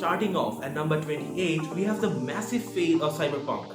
starting off at number 28, we have the massive fail of Cyberpunk.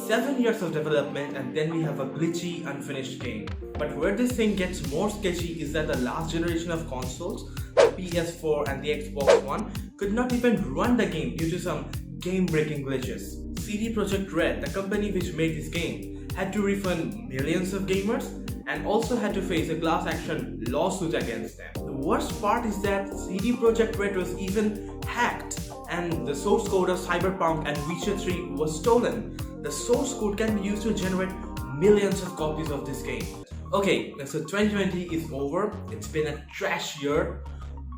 7 years of development and then we have a glitchy, unfinished game. But where this thing gets more sketchy is that the last generation of consoles, the PS4 and the Xbox One, could not even run the game due to some game-breaking glitches. CD Projekt Red, the company which made this game, had to refund millions of gamers and also had to face a class action lawsuit against them. The worst part is that CD Projekt Red was even hacked and the source code of Cyberpunk and Witcher 3 was stolen. The source code can be used to generate millions of copies of this game. Okay, so 2020 is over. It's been a trash year,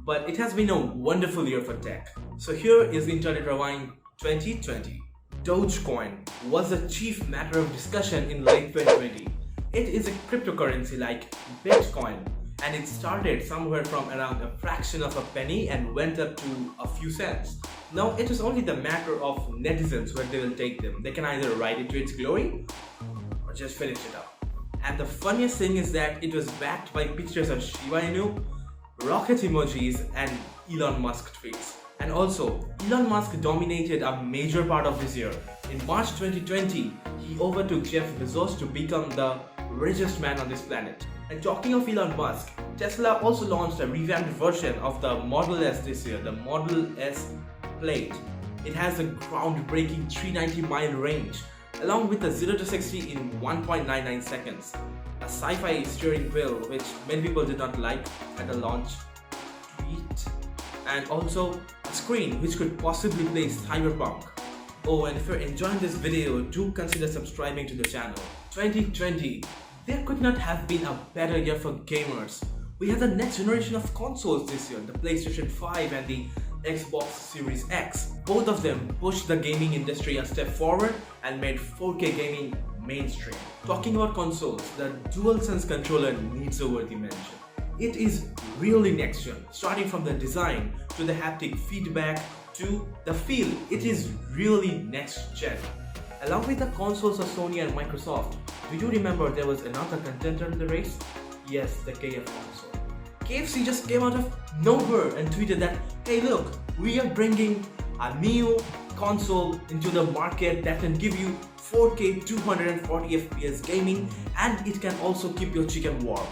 but it has been a wonderful year for tech. So here is Internet Rewind 2020. Dogecoin was the chief matter of discussion in late 2020. It is a cryptocurrency like Bitcoin, and it started somewhere from around a fraction of a penny and went up to a few cents. Now it is only the matter of netizens where they will take them. They can either ride it to its glory or just finish it up. And the funniest thing is that it was backed by pictures of Shiba Inu, rocket emojis and Elon Musk tweets. And also, Elon Musk dominated a major part of this year. In March 2020, he overtook Jeff Bezos to become the richest man on this planet. And talking of Elon Musk, Tesla also launched a revamped version of the Model S this year, the Model S Plaid. It has a groundbreaking 390-mile range, along with a 0 to 60 in 1.99 seconds. A sci-fi steering wheel, which many people did not like at the launch tweet. And also a screen which could possibly play Cyberpunk. Oh, and if you're enjoying this video, do consider subscribing to the channel. 2020, there could not have been a better year for gamers. We had the next generation of consoles this year, the PlayStation 5 and the Xbox Series X. Both of them pushed the gaming industry a step forward and made 4K gaming mainstream. Talking about consoles, the DualSense controller needs a worthy mention. It is really next gen, starting from the design to the haptic feedback to the feel. It is really next gen. Along with the consoles of Sony and Microsoft, do you remember there was another contender in the race? Yes, the KF console. KFC just came out of nowhere and tweeted that, hey look, we are bringing a new console into the market that can give you 4K 240 FPS gaming and it can also keep your chicken warm.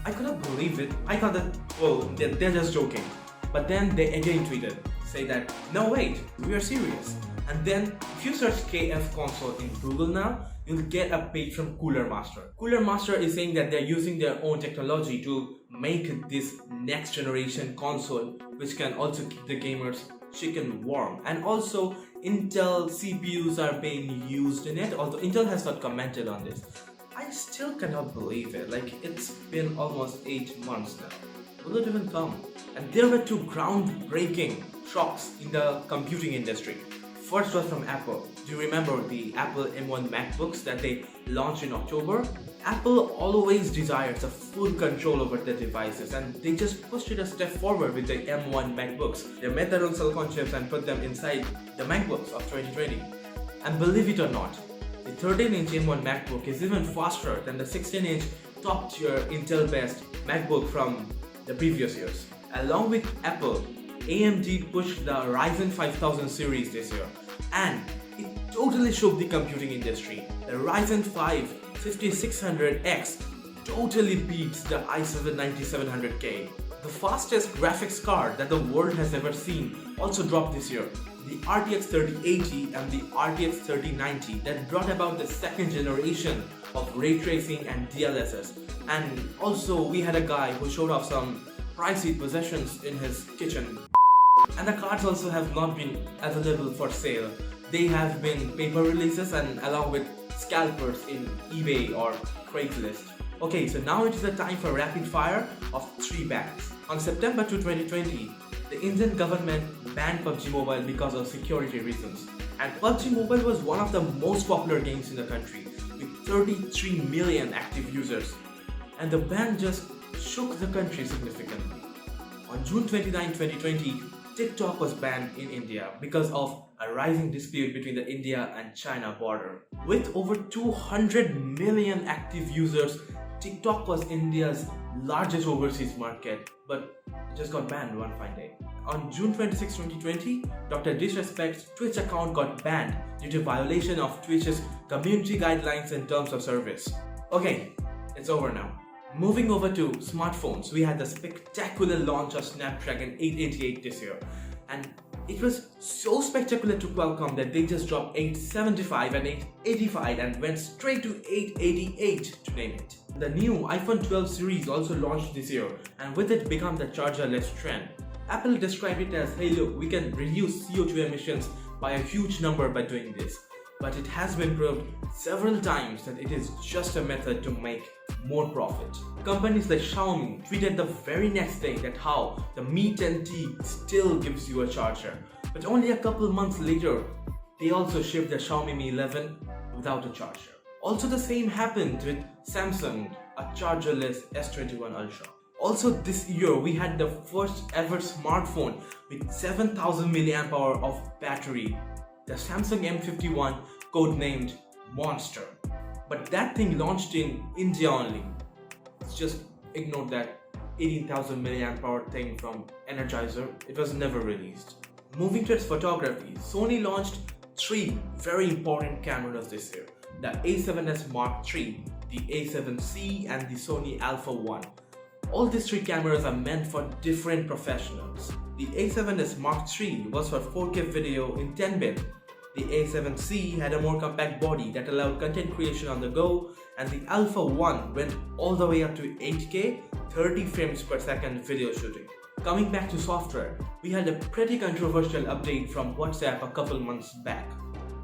I couldn't believe it. I thought that, well, they're just joking. But then they again tweeted, say that, no wait, we are serious. And then if you search KF console in Google now, you'll get a page from Cooler Master. Cooler Master is saying that they're using their own technology to make this next generation console which can also keep the gamers chicken warm. And also Intel CPUs are being used in it, although Intel has not commented on this. I still cannot believe it, like it's been almost 8 months now. Will it even come? And there were two groundbreaking shocks in the computing industry. First was from Apple. Do you remember the Apple M1 MacBooks that they launched in October? Apple always desires a full control over their devices and they just pushed it a step forward with the M1 MacBooks. They made their own silicon chips and put them inside the MacBooks of 2020. And believe it or not, the 13-inch M1 MacBook is even faster than the 16-inch top-tier Intel-based MacBook from the previous years. Along with Apple, AMD pushed the Ryzen 5000 series this year and it totally shook the computing industry. The Ryzen 5 5600X totally beats the i7 9700K. The fastest graphics card that the world has ever seen also dropped this year. The RTX 3080 and the RTX 3090 that brought about the second generation of ray tracing and DLSS. And also we had a guy who showed off some pricey possessions in his kitchen. And the cards also have not been available for sale. They have been paper releases and along with scalpers in eBay or Craigslist. Okay, so now it is the time for rapid fire of 3 bans. On September 2, 2020, the Indian government banned PUBG Mobile because of security reasons. And PUBG Mobile was one of the most popular games in the country with 33 million active users. And the ban just shook the country significantly. On June 29, 2020, TikTok was banned in India because of a rising dispute between the India and China border. With over 200 million active users, TikTok was India's largest overseas market, but it just got banned one fine day. On June 26, 2020, Dr. Disrespect's Twitch account got banned due to violation of Twitch's community guidelines and terms of service. Okay, it's over now. Moving over to smartphones, we had the spectacular launch of Snapdragon 888 this year, and it was so spectacular to Qualcomm that they just dropped 875 and 885 and went straight to 888 to name it. The new iPhone 12 series also launched this year, and with it became the charger-less trend. Apple described it as, hey look, we can reduce CO2 emissions by a huge number by doing this. But it has been proved several times that it is just a method to make more profit. Companies like Xiaomi tweeted the very next day that how the Mi 10T still gives you a charger. But only a couple months later, they also shipped the Xiaomi Mi 11 without a charger. Also the same happened with Samsung, a chargerless S21 Ultra. Also this year, we had the first ever smartphone with 7000 mAh of battery. The Samsung M51, codenamed Monster. But that thing launched in India only. Just ignore that 18,000 mAh thing from Energizer. It was never released. Moving to its photography, Sony launched 3 very important cameras this year. The A7S Mark III, the A7C and the Sony Alpha 1. All these 3 cameras are meant for different professionals. The A7S Mark III was for 4K video in 10-bit. The A7C had a more compact body that allowed content creation on the go, and the Alpha 1 went all the way up to 8K, 30 frames per second video shooting. Coming back to software, we had a pretty controversial update from WhatsApp a couple months back.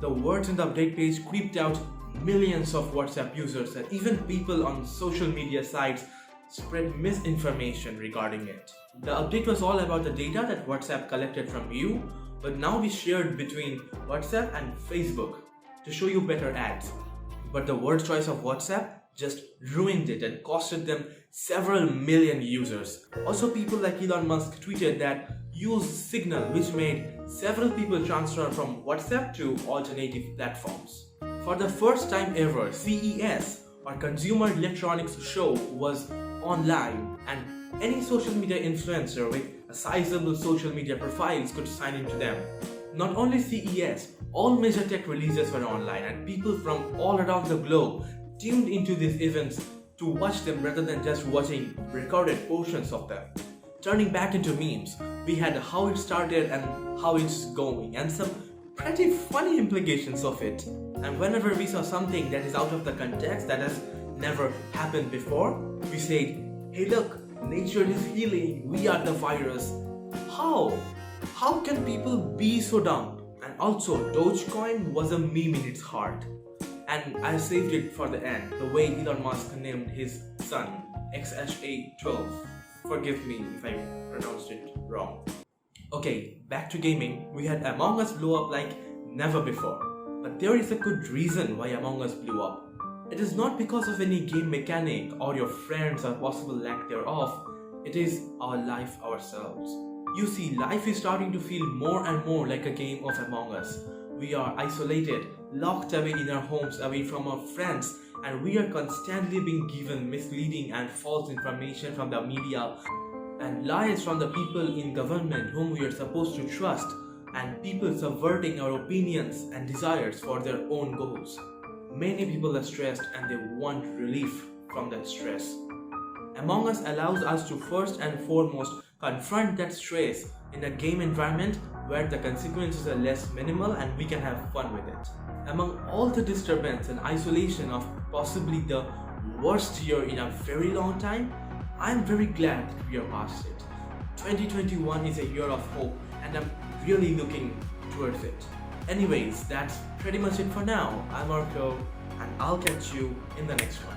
The words in the update page creeped out millions of WhatsApp users, and even people on social media sites spread misinformation regarding it. The update was all about the data that WhatsApp collected from you, but now we shared between WhatsApp and Facebook to show you better ads. But the word choice of WhatsApp just ruined it and costed them several million users. Also, people like Elon Musk tweeted that used Signal, which made several people transfer from WhatsApp to alternative platforms. For the first time ever, CES, or Consumer Electronics Show, was online, and any social media influencer with a sizable social media profiles could sign into them. Not only CES, all major tech releases were online, and people from all around the globe tuned into these events to watch them rather than just watching recorded portions of them. Turning back into memes, we had how it started and how it's going, and some pretty funny implications of it. And whenever we saw something that is out of the context, that has never happened before, we said, hey look, nature is healing, we are the virus. How? How can people be so dumb? And also, Dogecoin was a meme in its heart. And I saved it for the end, the way Elon Musk named his son, XHA12. Forgive me if I pronounced it wrong. Okay, back to gaming. We had Among Us blow up like never before. But there is a good reason why Among Us blew up. It is not because of any game mechanic or your friends or possible lack thereof. It is our life ourselves. You see, life is starting to feel more and more like a game of Among Us. We are isolated, locked away in our homes, away from our friends, and we are constantly being given misleading and false information from the media and lies from the people in government whom we are supposed to trust, and people subverting our opinions and desires for their own goals. Many people are stressed and they want relief from that stress. Among Us allows us to first and foremost confront that stress in a game environment where the consequences are less minimal and we can have fun with it. Among all the disturbance and isolation of possibly the worst year in a very long time, I am very glad that we are past it. 2021 is a year of hope, and I'm really looking towards it. Anyways, that's pretty much it for now. I'm Marco, and I'll catch you in the next one.